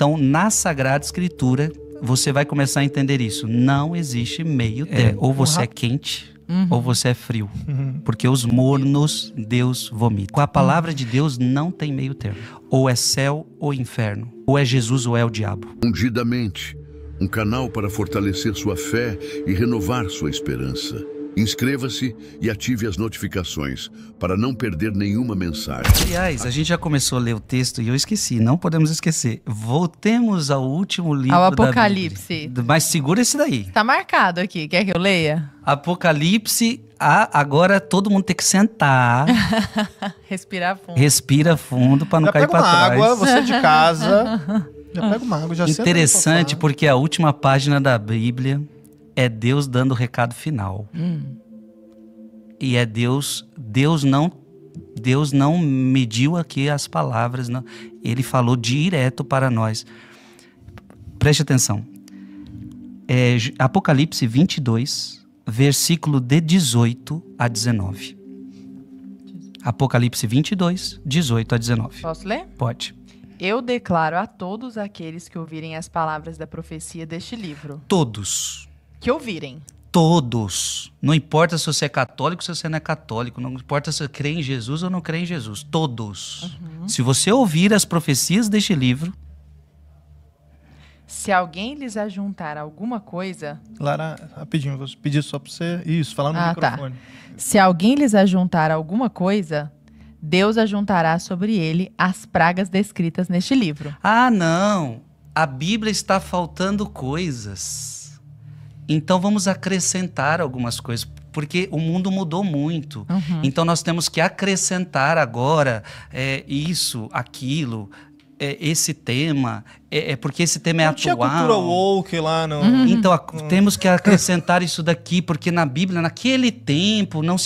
Então, na Sagrada Escritura, você vai começar a entender isso. Não existe meio termo. Ou você é quente, ou você é frio. Porque os mornos, Deus vomita. Com a palavra de Deus, não tem meio termo. Ou é céu ou inferno. Ou é Jesus ou é o diabo. Ungidamente, um canal para fortalecer sua fé e renovar sua esperança. Inscreva-se e ative as notificações para não perder nenhuma mensagem. Aliás, a gente já começou a ler o texto e eu esqueci, não podemos esquecer. Voltemos ao último livro ao da Apocalipse. Bíblia. Mas segura esse daí. Tá marcado aqui, quer que eu leia? Apocalipse, agora todo mundo tem que sentar. Respirar fundo. Respira fundo para não Já cair pega para uma trás. água, você de casa. Já pega uma água, já senta no Interessante, sofá. porque a última página da Bíblia é Deus dando o recado final. E é Deus não mediu aqui as palavras, não. Ele falou direto para nós. Preste atenção. Apocalipse 22, versículo de 18 a 19. Apocalipse 22, 18 a 19. Posso ler? Pode. Eu declaro a todos aqueles que ouvirem as palavras da profecia deste livro. Todos. Que ouvirem. Todos. Não importa se você é católico ou se você não é católico. Não importa se você crê em Jesus ou não crê em Jesus. Todos. Se você ouvir as profecias deste livro... Se alguém lhes ajuntar alguma coisa... Lara, rapidinho, vou pedir só pra você... Isso, falar no microfone. Tá. Se alguém lhes ajuntar alguma coisa, Deus ajuntará sobre ele as pragas descritas neste livro. Ah, não. A Bíblia está faltando coisas. Então vamos acrescentar algumas coisas, porque o mundo mudou muito. Então nós temos que acrescentar agora isso, aquilo, esse tema, porque esse tema é Não tinha atual. cultura woke lá, não. Então temos que acrescentar isso daqui, porque na Bíblia, naquele tempo, não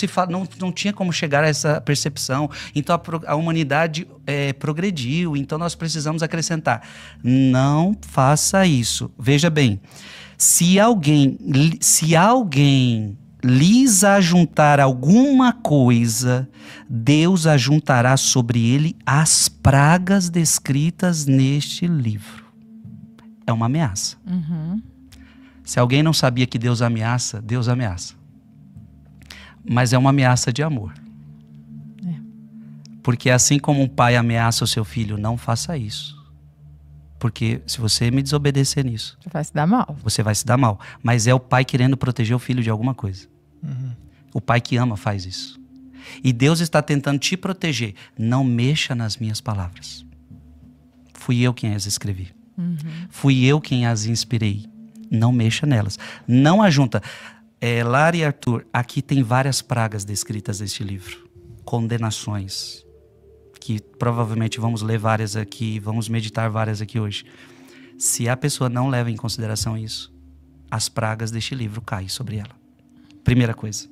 tinha como chegar a essa percepção. Então a humanidade progrediu, então nós precisamos acrescentar. Não faça isso. Veja bem. Se alguém lhes ajuntar alguma coisa, Deus ajuntará sobre ele as pragas descritas neste livro. É uma ameaça. Se alguém não sabia que Deus ameaça, Deus ameaça. Mas é uma ameaça de amor. Porque assim como um pai ameaça o seu filho, não faça isso. Porque se você me desobedecer nisso... Você vai se dar mal. Você vai se dar mal. Mas é o pai querendo proteger o filho de alguma coisa. O pai que ama faz isso. E Deus está tentando te proteger. Não mexa nas minhas palavras. Fui eu quem as escrevi. Fui eu quem as inspirei. Não mexa nelas. Não ajunta. Lara e Arthur, aqui tem várias pragas descritas neste livro. Condenações. Que provavelmente vamos ler várias aqui, vamos meditar várias aqui hoje. Se a pessoa não leva em consideração isso, as pragas deste livro caem sobre ela. Primeira coisa.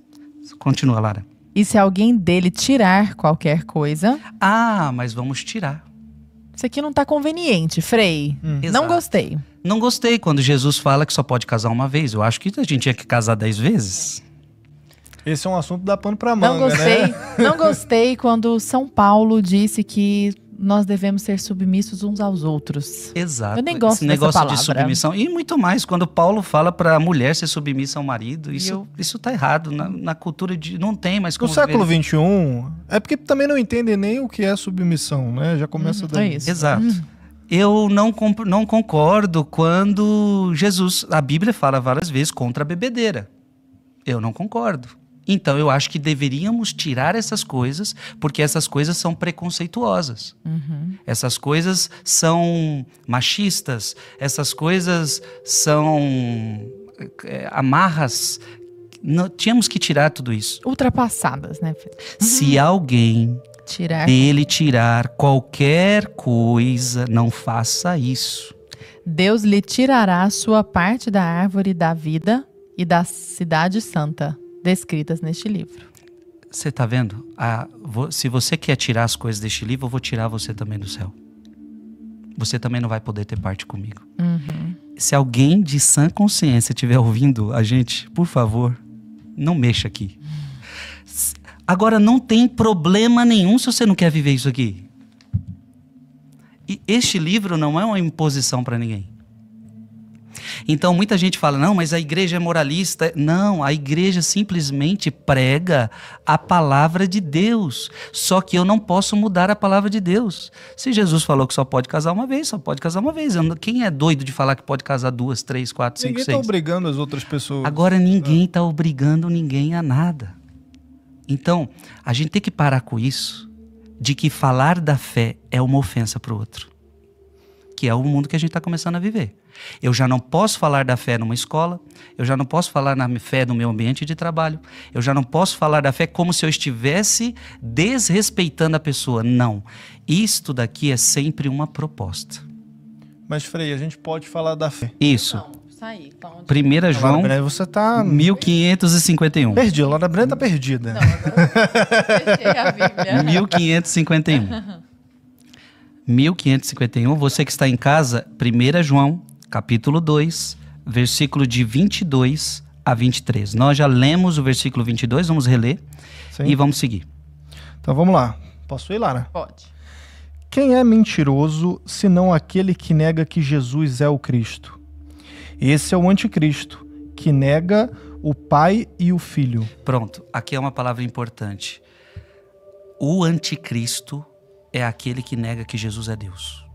Continua, Lara. E se alguém dele tirar qualquer coisa... Ah, mas vamos tirar. Isso aqui não tá conveniente, Frei. Não Exato. gostei. Não gostei quando Jesus fala que só pode casar uma vez. Eu acho que a gente tinha que casar 10 vezes. Esse é um assunto que dá pano pra manga, Não gostei. né? Não gostei quando São Paulo disse que nós devemos ser submissos uns aos outros. Exato. Eu nem gosto Esse dessa negócio palavra. de submissão. E muito mais, quando Paulo fala para a mulher ser submissa ao marido, isso tá errado. Na cultura de... Não tem mais No como século ver. XXI, é porque também não entendem nem o que é submissão, né? Já começa daí. É isso. Exato. Eu não concordo quando Jesus... A Bíblia fala várias vezes contra a bebedeira. Eu não concordo. Então, eu acho que deveríamos tirar essas coisas, porque essas coisas são preconceituosas. Essas coisas são machistas, essas coisas são amarras. Tínhamos que tirar tudo isso. Ultrapassadas, né, Frei? Se alguém dele tirar qualquer coisa, não faça isso. Deus lhe tirará a sua parte da árvore da vida e da cidade santa, descritas neste livro. Você está vendo? Se você quer tirar as coisas deste livro, eu vou tirar você também do céu. Você também não vai poder ter parte comigo. Se alguém de sã consciência estiver ouvindo a gente, por favor, não mexa aqui. Agora, não tem problema nenhum se você não quer viver isso aqui. E este livro não é uma imposição para ninguém. Então muita gente fala, não, mas a igreja é moralista. Não, a igreja simplesmente prega a palavra de Deus. Só que eu não posso mudar a palavra de Deus. Se Jesus falou que só pode casar uma vez, só pode casar uma vez. Quem é doido de falar que pode casar 2, 3, 4, 5, 6? Ninguém está obrigando as outras pessoas. Agora ninguém está obrigando ninguém a nada. Então, a gente tem que parar com isso, de que falar da fé é uma ofensa para o outro. Que é o mundo que a gente está começando a viver. Eu já não posso falar da fé numa escola, eu já não posso falar na fé no meu ambiente de trabalho, eu já não posso falar da fé como se eu estivesse desrespeitando a pessoa. Não. Isto daqui é sempre uma proposta. Mas, Frei, a gente pode falar da fé. Isso. Não, isso aí. Então, 1 João, Você tá 1551. perdido. A Laura Brena tá perdida. não, agora eu fechei a Bíblia. 1551. 1551, você que está em casa, 1 João, capítulo 2, versículo de 22 a 23. Nós já lemos o versículo 22, vamos reler. Sim. E vamos seguir. Então vamos lá. Posso ir, Lara? Pode. Quem é mentiroso, senão aquele que nega que Jesus é o Cristo? Esse é o anticristo, que nega o Pai e o Filho. Pronto, aqui é uma palavra importante. O anticristo é aquele que nega que Jesus é Deus.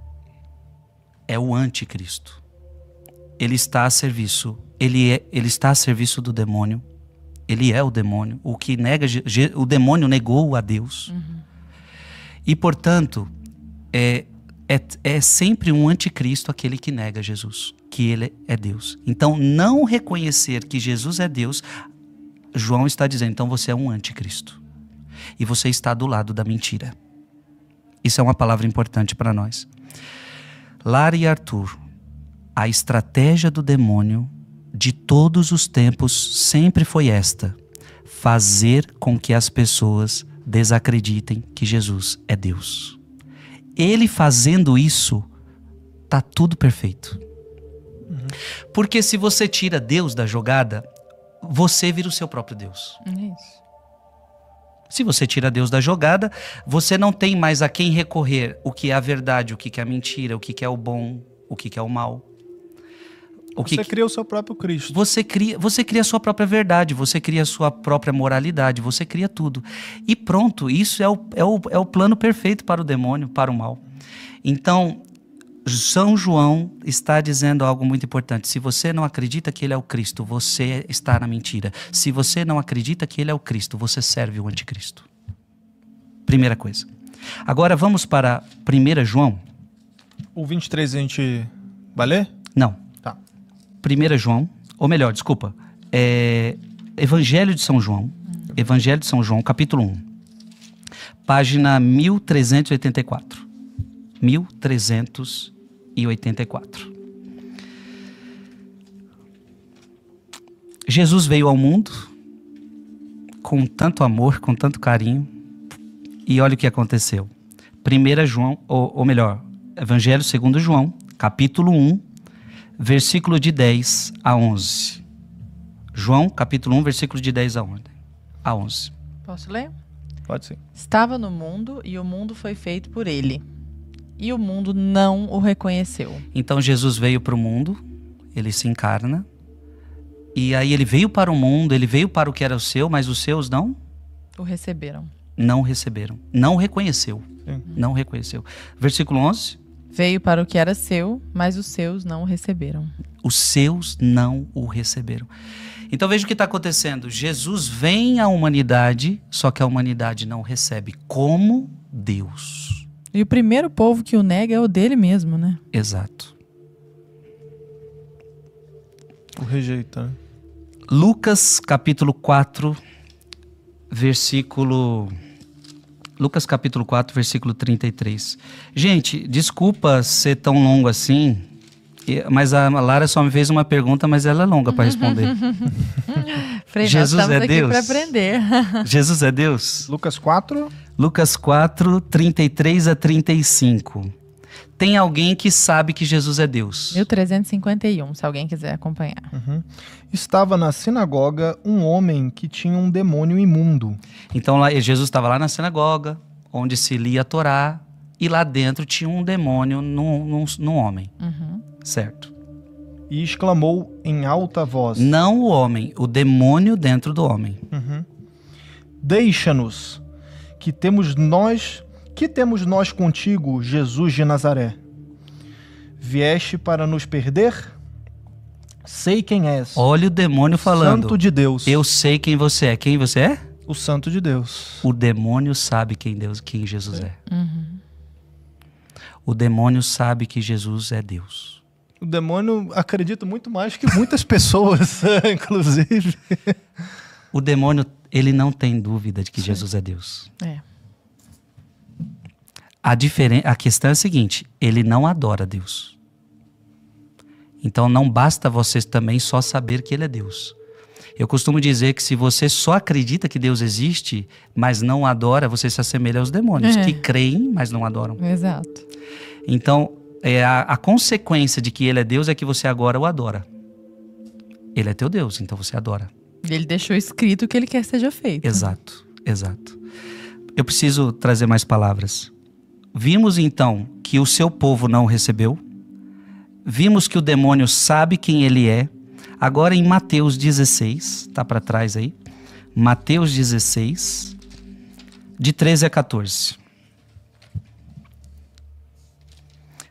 É o anticristo. Ele está a serviço. Ele está a serviço do demônio. Ele é o demônio. O que nega, o demônio negou a Deus. E, portanto, é sempre um anticristo aquele que nega Jesus, que ele é Deus. Então, não reconhecer que Jesus é Deus, João está dizendo, então você é um anticristo. E você está do lado da mentira. Isso é uma palavra importante para nós. Lara e Arthur, a estratégia do demônio de todos os tempos sempre foi esta: fazer com que as pessoas desacreditem que Jesus é Deus. Ele fazendo isso, tá tudo perfeito. Porque se você tira Deus da jogada, você vira o seu próprio Deus. Isso. Se você tira Deus da jogada, você não tem mais a quem recorrer o que é a verdade, o que é a mentira, o que é o bom, o que é o mal. Você cria o seu próprio Cristo. Você cria a sua própria verdade, você cria a sua própria moralidade, você cria tudo. E pronto, isso é o plano perfeito para o demônio, para o mal. Então, São João está dizendo algo muito importante. Se você não acredita que ele é o Cristo, você está na mentira. Se você não acredita que ele é o Cristo, você serve o anticristo. Primeira coisa. Agora vamos para 1 João. O 23 a gente vai ler? Não. Tá. 1 João, ou melhor, desculpa. Evangelho de São João. Evangelho de São João, capítulo 1. Página 1384. 1384. Jesus veio ao mundo com tanto amor, com tanto carinho, e olha o que aconteceu. 1 João, ou melhor, Evangelho segundo João, capítulo 1, versículo de 10 a 11. João, capítulo 1, versículo de 10 a 11. Posso ler? Pode sim. Estava no mundo e o mundo foi feito por ele. E o mundo não o reconheceu. Então Jesus veio para o mundo, ele se encarna, e aí ele veio para o mundo, ele veio para o que era o seu, mas os seus não O receberam. Não receberam. Não reconheceu. Sim. Não reconheceu. Versículo 11. Veio para o que era seu, mas os seus não o receberam. Os seus não o receberam. Então veja o que está acontecendo. Jesus vem à humanidade, só que a humanidade não recebe como Deus. E o primeiro povo que o nega é o dele mesmo, né? Exato. O rejeita, né? Lucas capítulo 4, versículo 33. Gente, desculpa ser tão longo assim, mas a Lara só me fez uma pergunta, mas ela é longa para responder. Frei, Jesus nós estamos é aqui Deus? para aprender. Jesus é Deus? Lucas 4. Lucas 4, 33 a 35. Tem alguém que sabe que Jesus é Deus? 1351, se alguém quiser acompanhar. Estava na sinagoga um homem que tinha um demônio imundo. Então lá, Jesus estava lá na sinagoga, onde se lia a Torá, e lá dentro tinha um demônio num homem. Certo? E exclamou em alta voz. Não o homem, o demônio dentro do homem. Deixa-nos, que temos nós contigo, Jesus de Nazaré? Vieste para nos perder? Sei quem és. Olha o demônio falando. Santo de Deus. Eu sei quem você é. Quem você é? O Santo de Deus. O demônio sabe quem Jesus é. O demônio sabe que Jesus é Deus. O demônio acredita muito mais que muitas pessoas, inclusive. O demônio, ele não tem dúvida de que Jesus é Deus. A questão é a seguinte, ele não adora Deus. Então não basta você também só saber que ele é Deus. Eu costumo dizer que se você só acredita que Deus existe, mas não adora, você se assemelha aos demônios, que creem, mas não adoram. Exato. Então, a consequência de que ele é Deus é que você agora o adora. Ele é teu Deus, então você adora. Ele deixou escrito o que ele quer que seja feito. Exato, exato. Eu preciso trazer mais palavras. Vimos então que o seu povo não o recebeu. Vimos que o demônio sabe quem ele é. Agora em Mateus 16, tá para trás aí. Mateus 16, de 13 a 14.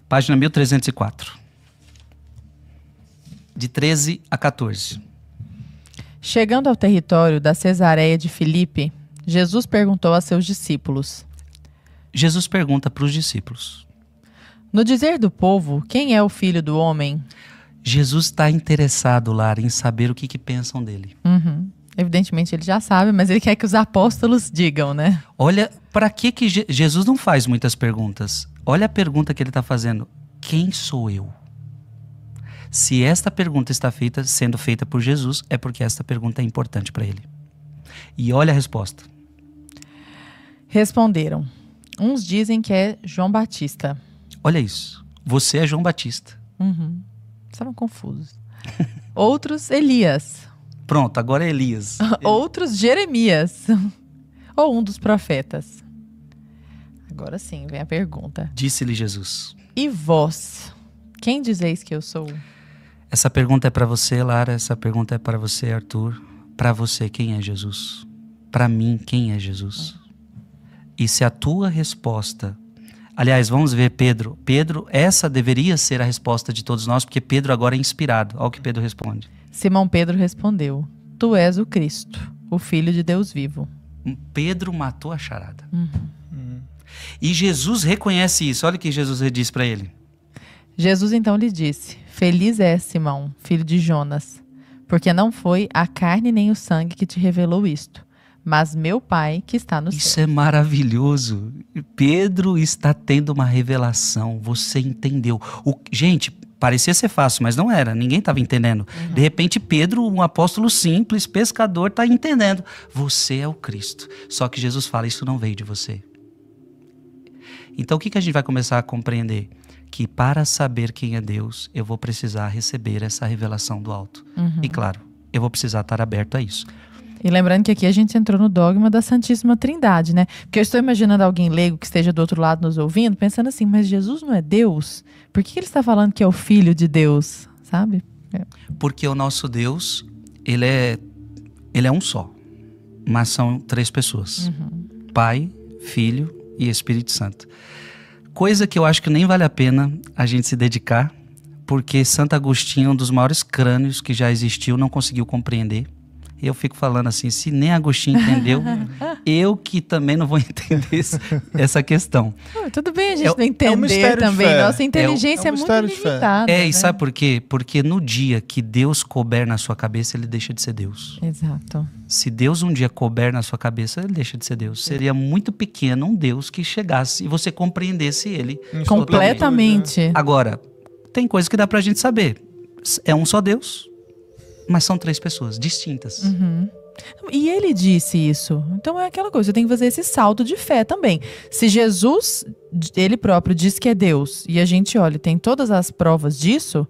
Página 1304. De 13 a 14. Chegando ao território da Cesareia de Filipe, Jesus perguntou a seus discípulos. Jesus pergunta para os discípulos. No dizer do povo, quem é o Filho do Homem? Jesus está interessado, Lara, em saber o que pensam dele. Evidentemente ele já sabe, mas ele quer que os apóstolos digam, né? Olha, para que Jesus não faz muitas perguntas? Olha a pergunta que ele está fazendo. Quem sou eu? Se esta pergunta está sendo feita por Jesus, é porque esta pergunta é importante para ele. E olha a resposta. Responderam. Uns dizem que é João Batista. Olha isso. Você é João Batista. Estavam confusos. Outros, Elias. Pronto, agora é Elias. Outros, Jeremias. Ou um dos profetas. Agora sim, vem a pergunta. Disse-lhe Jesus. E vós? Quem dizeis que eu sou? Essa pergunta é para você, Lara. Essa pergunta é para você, Arthur. Para você, quem é Jesus? Para mim, quem é Jesus? E se a tua resposta... Aliás, vamos ver Pedro. Pedro, essa deveria ser a resposta de todos nós, porque Pedro agora é inspirado. Olha o que Pedro responde. Simão Pedro respondeu. Tu és o Cristo, o Filho de Deus vivo. Pedro matou a charada. E Jesus reconhece isso. Olha o que Jesus disse para ele. Jesus então lhe disse: Feliz és, Simão, filho de Jonas, porque não foi a carne nem o sangue que te revelou isto, mas meu Pai que está no céu. Isso é maravilhoso. Pedro está tendo uma revelação. Você entendeu. Gente, parecia ser fácil, mas não era. Ninguém estava entendendo. De repente, Pedro, um apóstolo simples, pescador, está entendendo. Você é o Cristo. Só que Jesus fala, isso não veio de você. Então, o que a gente vai começar a compreender? Que para saber quem é Deus, eu vou precisar receber essa revelação do alto. E claro, eu vou precisar estar aberto a isso. E lembrando que aqui a gente entrou no dogma da Santíssima Trindade, né? Porque eu estou imaginando alguém leigo que esteja do outro lado nos ouvindo, pensando assim, mas Jesus não é Deus? Por que ele está falando que é o Filho de Deus? Sabe? Porque o nosso Deus, ele é um só. Mas são 3 pessoas. Pai, Filho e Espírito Santo. Coisa que eu acho que nem vale a pena a gente se dedicar, porque Santo Agostinho, um dos maiores crânios que já existiu, não conseguiu compreender. Eu fico falando assim, se nem Agostinho entendeu, eu que também não vou entender essa questão. Tudo bem a gente não entender também. Nossa inteligência é muito limitada. E sabe por quê? Porque no dia que Deus couber na sua cabeça, ele deixa de ser Deus. Exato. Se Deus um dia couber na sua cabeça, ele deixa de ser Deus. Seria muito pequeno um Deus que chegasse e você compreendesse ele. Completamente. Agora, tem coisa que dá pra gente saber. É um só Deus. Mas são 3 pessoas distintas. E ele disse isso. Então é aquela coisa, eu tenho que fazer esse salto de fé também. Se Jesus, ele próprio diz que é Deus, e a gente olha, tem todas as provas disso,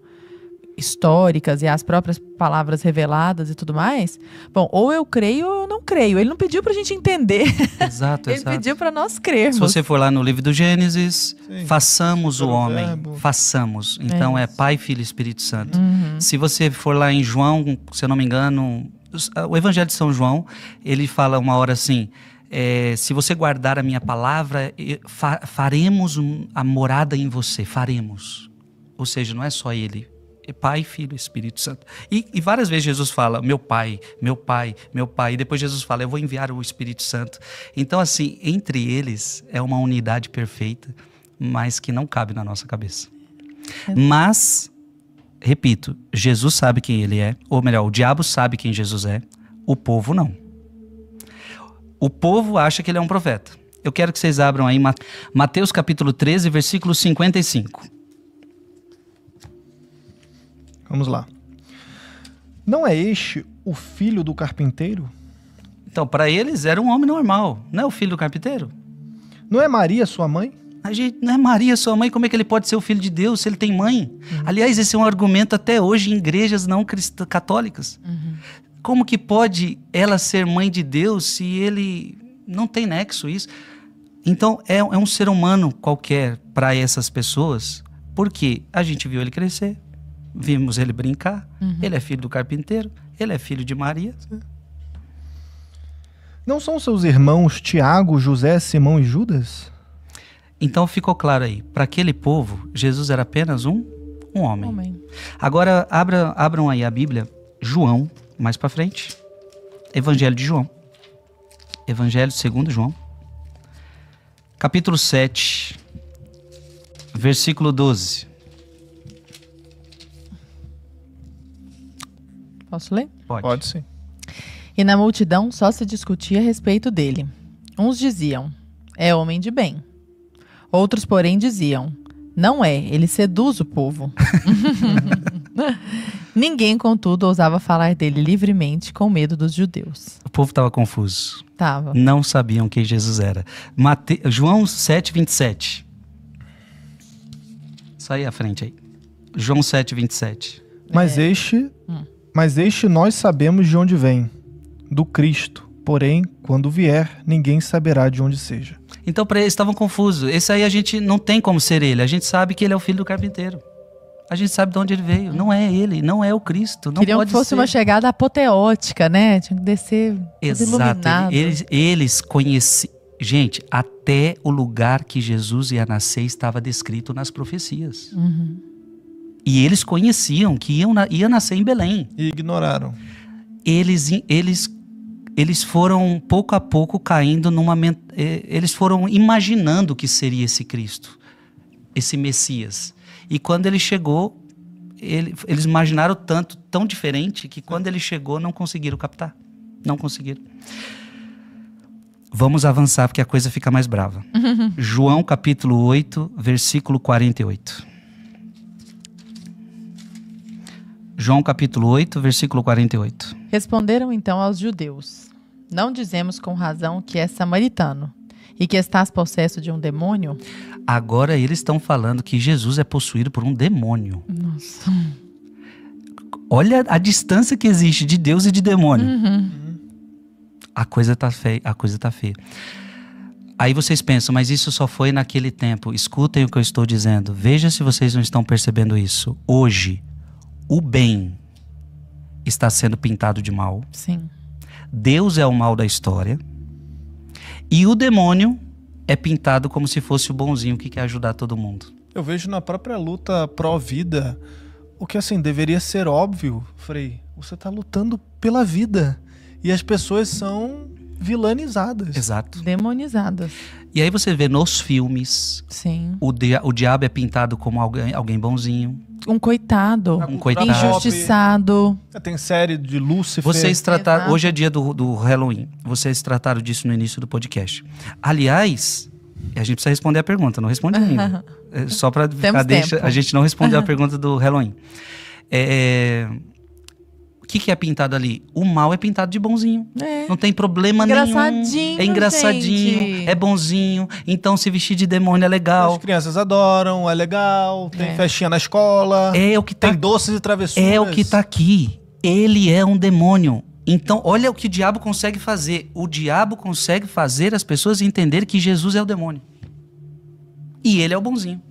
históricas e as próprias palavras reveladas e tudo mais, bom, ou eu creio ou eu não creio. Ele não pediu pra gente entender. Exato, Ele pediu pra nós crermos. Se você for lá no livro do Gênesis, Sim. façamos o homem. Verbo. Façamos. Então é isso. Pai, Filho e Espírito Santo. Uhum. Se você for lá em João, se eu não me engano, o Evangelho de São João, ele fala uma hora assim, se você guardar a minha palavra, faremos a morada em você, faremos. Ou seja, não é só ele, é Pai, Filho e Espírito Santo. E várias vezes Jesus fala, meu Pai, meu Pai, meu Pai. E depois Jesus fala, eu vou enviar o Espírito Santo. Então assim, entre eles é uma unidade perfeita, mas que não cabe na nossa cabeça. Mas, repito, Jesus sabe quem ele é, ou melhor, o diabo sabe quem Jesus é, o povo não. O povo acha que ele é um profeta. Eu quero que vocês abram aí Mateus capítulo 13, versículo 55. Vamos lá. Não é este o filho do carpinteiro? Então, para eles, era um homem normal, não é o filho do carpinteiro? Não é Maria sua mãe? A gente, não é Maria, sua mãe, como é que ele pode ser o filho de Deus se ele tem mãe? Aliás, esse é um argumento até hoje em igrejas não católicas. Como que pode ela ser mãe de Deus se ele não tem nexo isso? Então, é um ser humano qualquer para essas pessoas, porque a gente viu ele crescer, vimos ele brincar, ele é filho do carpinteiro, ele é filho de Maria. Não são seus irmãos Tiago, José, Simão e Judas? Então ficou claro aí, para aquele povo, Jesus era apenas um homem. Amém. Agora abram aí a Bíblia, João, mais para frente, Evangelho de João, Evangelho segundo João, capítulo 7, versículo 12. Posso ler? Pode sim. E na multidão só se discutia a respeito dele. Uns diziam, é homem de bem. Outros, porém, diziam, não é, ele seduz o povo. Ninguém, contudo, ousava falar dele livremente com medo dos judeus. O povo estava confuso. Tava. Não sabiam quem Jesus era. João 7, 27. Isso aí à frente aí. João 7, 27. Mas este nós sabemos de onde vem, do Cristo. Porém, quando vier, ninguém saberá de onde seja. Então, para eles estavam confusos. Esse aí a gente não tem como ser ele. A gente sabe que ele é o filho do carpinteiro. A gente sabe de onde ele veio. Não é ele, não é o Cristo. Não Queriam pode que fosse ser. uma chegada apoteótica, né? Tinha que descer tudo Exato. iluminado. Eles conheciam. Gente, até o lugar que Jesus ia nascer estava descrito nas profecias. E eles conheciam que ia nascer em Belém. E ignoraram. Eles foram pouco a pouco caindo eles foram imaginando que seria esse Cristo, esse Messias. E quando ele chegou, eles imaginaram tão diferente, que quando ele chegou não conseguiram captar. Não conseguiram. Vamos avançar porque a coisa fica mais brava. João capítulo 8, versículo 48. João capítulo 8, versículo 48. Responderam então aos judeus, não dizemos com razão que é samaritano e que estás possesso de um demônio? Agora eles estão falando que Jesus é possuído por um demônio. Nossa. Olha a distância que existe de Deus e de demônio. A coisa tá feia, Aí vocês pensam, mas isso só foi naquele tempo. Escutem o que eu estou dizendo. Veja se vocês não estão percebendo isso. Hoje, o bem está sendo pintado de mal. Sim. Deus é o mal da história. E o demônio é pintado como se fosse o bonzinho que quer ajudar todo mundo. Eu vejo na própria luta pró-vida o que assim deveria ser óbvio, Frei. Você está lutando pela vida e as pessoas são vilanizadas. Exato. Demonizadas. E aí você vê nos filmes, Sim. o diabo é pintado como alguém bonzinho. Um coitado. Um coitado. Injustiçado. Tem série de Lúcifer. Vocês trataram, Exato. hoje é dia do Halloween, vocês trataram disso no início do podcast. Aliás, a gente precisa responder a pergunta, não responde ainda. Só para ficar tempo. a gente não respondeu a pergunta do Halloween. O que é pintado ali? O mal é pintado de bonzinho. É. Não tem problema Engraçadinho, nenhum. É engraçadinho, gente. é bonzinho. Então se vestir de demônio é legal. As crianças adoram, é legal, tem festinha na escola, É o que tá, tem doces e travessuras. é o que tá aqui. Ele é um demônio. Então, olha o que o diabo consegue fazer. O diabo consegue fazer as pessoas entenderem que Jesus é o demônio. E ele é o bonzinho.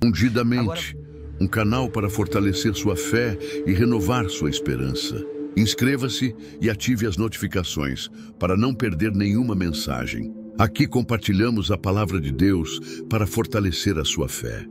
Ungidamente, um canal para fortalecer sua fé e renovar sua esperança. Inscreva-se e ative as notificações para não perder nenhuma mensagem. Aqui compartilhamos a palavra de Deus para fortalecer a sua fé.